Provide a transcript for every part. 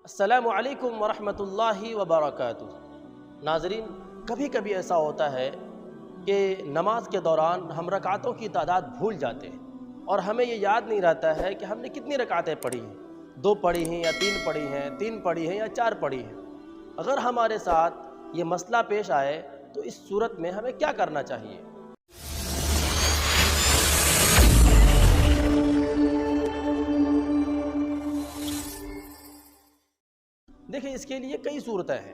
السلام علیکم ورحمۃ اللہ وبرکاتہ۔ ناظرین، کبھی کبھی ایسا ہوتا ہے کہ نماز کے دوران ہم رکعتوں کی تعداد بھول جاتے ہیں اور ہمیں یہ یاد نہیں رہتا ہے کہ ہم نے کتنی رکعتیں پڑھی ہیں، 2 پڑھی ہیں یا 3 پڑھی ہیں، 3 پڑھی ہیں یا 4 پڑھی ہیں۔ اگر ہمارے ساتھ یہ مسئلہ پیش آئے تو اس صورت میں ہمیں کیا کرنا چاہیے؟ دیکھیں، اس کے لیے کئی صورتیں ہیں۔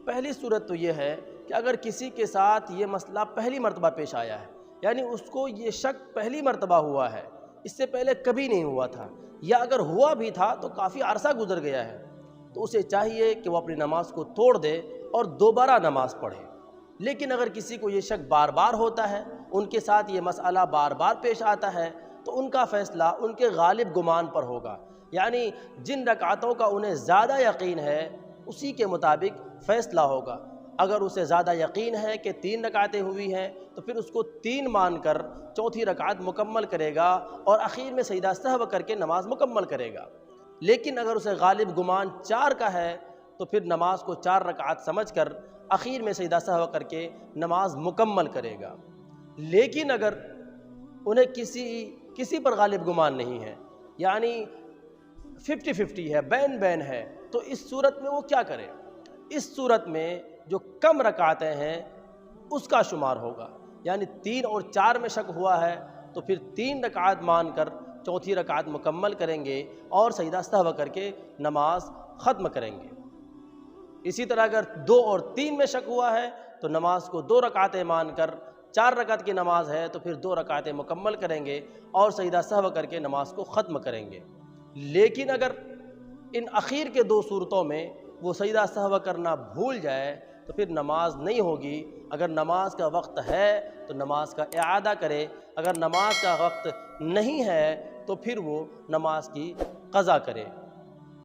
پہلی صورت تو یہ ہے کہ اگر کسی کے ساتھ یہ مسئلہ پہلی مرتبہ پیش آیا ہے، یعنی اس کو یہ شک پہلی مرتبہ ہوا ہے، اس سے پہلے کبھی نہیں ہوا تھا، یا اگر ہوا بھی تھا تو کافی عرصہ گزر گیا ہے، تو اسے چاہیے کہ وہ اپنی نماز کو توڑ دے اور دوبارہ نماز پڑھے۔ لیکن اگر کسی کو یہ شک بار بار ہوتا ہے، ان کے ساتھ یہ مسئلہ بار بار پیش آتا ہے، تو ان کا فیصلہ ان کے غالب گمان پر ہوگا، یعنی جن رکعتوں کا انہیں زیادہ یقین ہے اسی کے مطابق فیصلہ ہوگا۔ اگر اسے زیادہ یقین ہے کہ 3 رکعتیں ہوئی ہیں تو پھر اس کو 3 مان کر چوتھی رکعت مکمل کرے گا اور اخیر میں سجدہ سہو کر کے نماز مکمل کرے گا۔ لیکن اگر اسے غالب گمان 4 کا ہے تو پھر نماز کو 4 رکعت سمجھ کر اخیر میں سجدہ سہو کر کے نماز مکمل کرے گا۔ لیکن اگر انہیں کسی پر غالب گمان نہیں ہے، یعنی 50-50 ہے، بین ہے، تو اس صورت میں وہ کیا کرے؟ اس صورت میں جو کم رکعتیں ہیں اس کا شمار ہوگا، یعنی 3 اور 4 میں شک ہوا ہے تو پھر 3 رکعت مان کر چوتھی رکعت مکمل کریں گے اور سجدہ سہو کر کے نماز ختم کریں گے۔ اسی طرح اگر 2 اور 3 میں شک ہوا ہے تو نماز کو 2 رکعتیں مان کر 4 رکعت کی نماز ہے تو پھر 2 رکعتیں مکمل کریں گے اور سجدہ سہو کر کے نماز کو ختم کریں گے۔ لیکن اگر ان اخیر کے 2 صورتوں میں وہ سجدہ سہو کرنا بھول جائے تو پھر نماز نہیں ہوگی۔ اگر نماز کا وقت ہے تو نماز کا اعادہ کرے، اگر نماز کا وقت نہیں ہے تو پھر وہ نماز کی قضا کرے۔